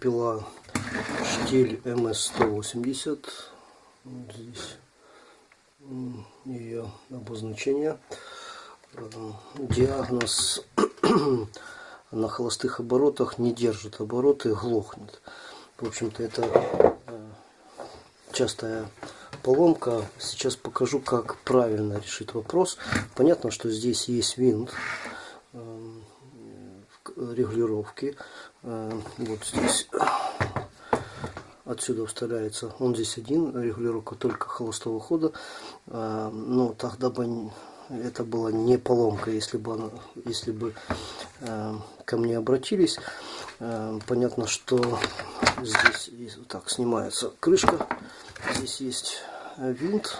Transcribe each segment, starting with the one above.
пила штиль МС-180. Вот здесь ее обозначение. Диагноз: на холостых оборотах не держит обороты, глохнет. В общем-то, это частая поломка. Сейчас покажу, как правильно решить вопрос. Понятно, что здесь есть винт регулировки. Вот здесь отсюда вставляется. Он здесь один, регулировка только холостого хода. Но тогда бы это была не поломка, если бы ко мне обратились. Понятно, что здесь так снимается крышка. Здесь есть винт,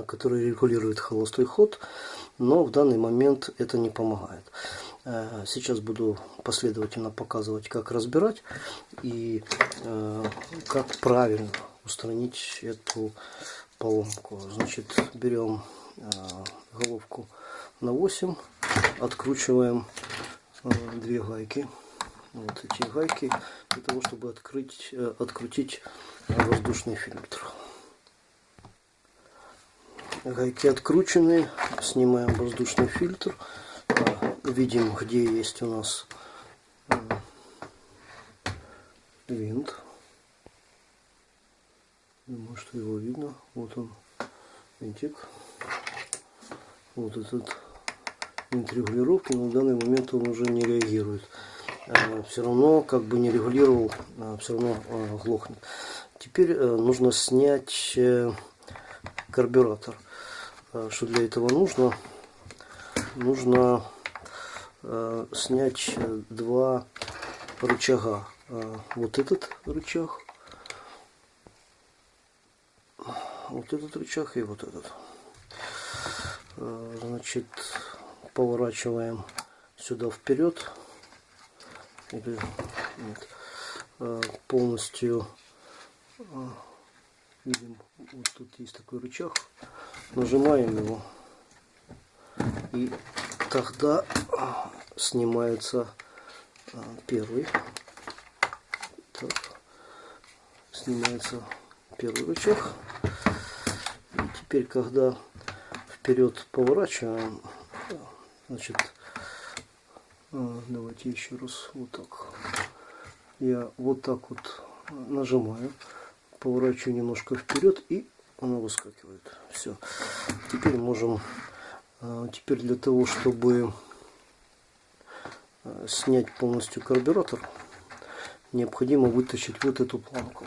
который регулирует холостой ход, но в данный момент это не помогает. Сейчас буду последовательно показывать, как разбирать и как правильно устранить эту поломку. Значит, берем головку на 8, откручиваем две гайки. Вот эти гайки для того, чтобы открутить воздушный фильтр. Гайки откручены, снимаем воздушный фильтр. Видим, где есть у нас винт. Думаю, что его видно. Вот он, винтик. Вот этот винт регулировки, но в данный момент он уже не реагирует. Все равно, как бы не регулировал, все равно глохнет. Теперь нужно снять карбюратор. Что для этого нужно? Нужно снять два рычага. Вот этот рычаг и вот этот. Значит, поворачиваем сюда вперед. Или нет, полностью видим, вот тут есть такой рычаг. Нажимаем его, и тогда снимается первый. Так, снимается первый рычаг. И теперь, когда вперед поворачиваем, значит, давайте еще раз вот так. Я вот так вот нажимаю, поворачиваю немножко вперед, и она выскакивает. Все. Теперь можем. Теперь для того, чтобы снять полностью карбюратор, необходимо вытащить вот эту планку.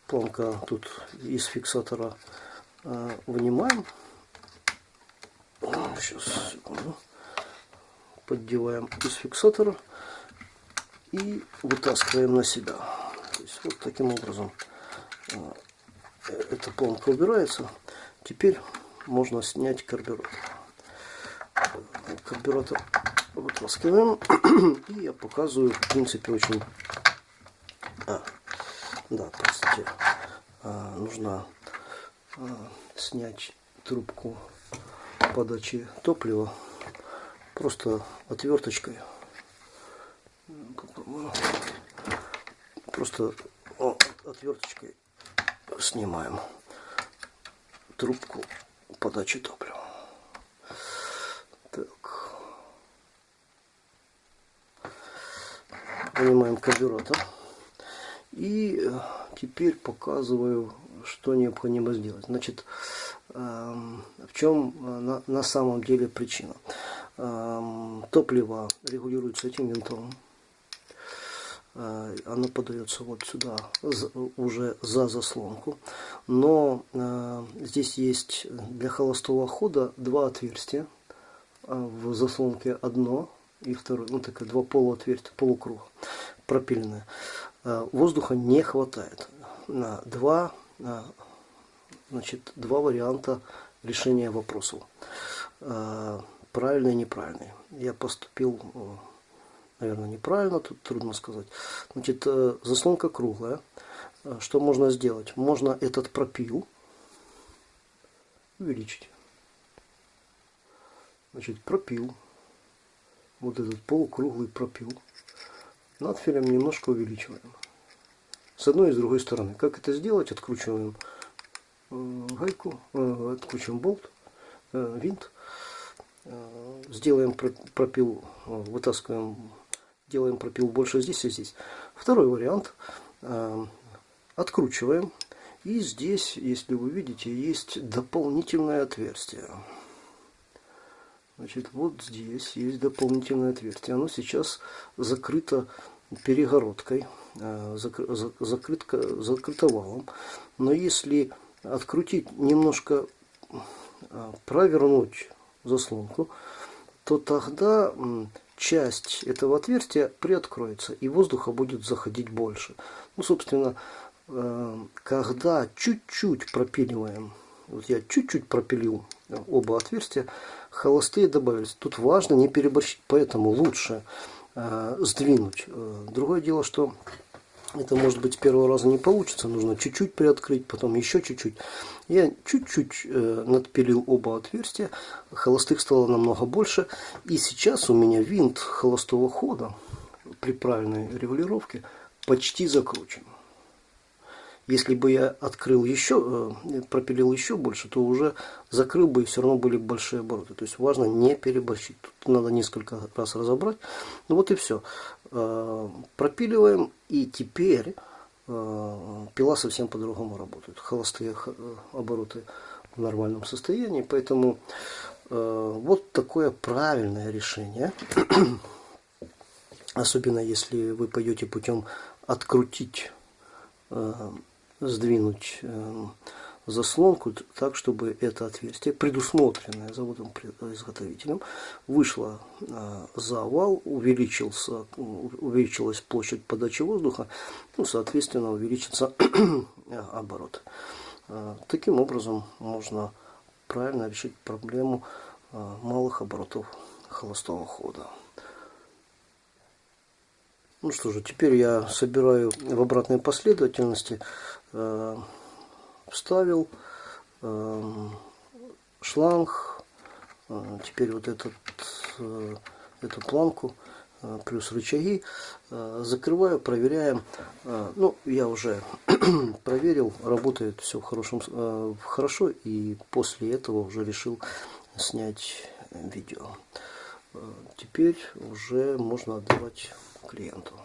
Планка тут из фиксатора вынимаем. Сейчас, секунду. Поддеваем из фиксатора и вытаскиваем на себя. То есть вот таким образом эта планка убирается. Теперь можно снять карбюратор. Карбюратор вытаскиваем, и я показываю, в принципе, очень... Да, простите, нужно снять трубку подачи топлива просто отверточкой. Просто отверточкой снимаем трубку подачи топлива. Так. Вынимаем карбюратор. И теперь показываю, что необходимо сделать. Значит, в чем на самом деле причина? Топливо регулируется этим винтом. Оно подается вот сюда, уже за заслонку. Но здесь есть для холостого хода два отверстия. В заслонке одно и второе. Ну, такое два полуотверстия, полукруга, пропиленное. Воздуха не хватает. Два варианта решения вопросов. Правильный и неправильный. Я поступил, наверное, неправильно, тут трудно сказать. Значит, заслонка круглая. Что можно сделать? Можно этот пропил увеличить. Значит, пропил. Вот этот полукруглый пропил. надфилем немножко увеличиваем. С одной и с другой стороны. Как это сделать? Откручиваем гайку, откручиваем болт, винт, сделаем пропил, вытаскиваем, делаем пропил больше здесь и здесь. Второй вариант. Откручиваем. И здесь, если вы видите, есть дополнительное отверстие. Значит, вот здесь есть дополнительное отверстие. Оно сейчас закрыто перегородкой, закрыто валом. Но если открутить немножко, провернуть заслонку, то тогда часть этого отверстия приоткроется и воздуха будет заходить больше. Ну, собственно, когда чуть-чуть пропиливаем, вот я чуть-чуть пропилил оба отверстия, холостые добавились. Тут важно не переборщить, поэтому лучше сдвинуть. Другое дело, что это может быть с первого раза не получится, нужно чуть-чуть приоткрыть, потом еще чуть-чуть. Я чуть-чуть надпилил оба отверстия, холостых стало намного больше, и сейчас у меня винт холостого хода при правильной регулировке почти закручен. Если бы я открыл еще, пропилил еще больше, то уже закрыл бы и все равно были большие обороты. То есть важно не переборщить. Тут надо несколько раз разобрать. Ну вот и все. Пропиливаем, и теперь пила совсем по-другому работает. Холостые обороты в нормальном состоянии. Поэтому вот такое правильное решение. Особенно если вы пойдете путем открутить, сдвинуть заслонку так, чтобы это отверстие, предусмотренное заводом-изготовителем, вышло за вал, увеличилась площадь подачи воздуха, ну, соответственно, увеличится оборот. Таким образом можно правильно решить проблему малых оборотов холостого хода. Ну что же, теперь я собираю в обратной последовательности. Вставил шланг, теперь вот эту планку плюс рычаги, закрываю, проверяем. Ну, я уже проверил, работает все хорошо, и после этого уже решил снять видео. Теперь уже можно отдавать клиенту.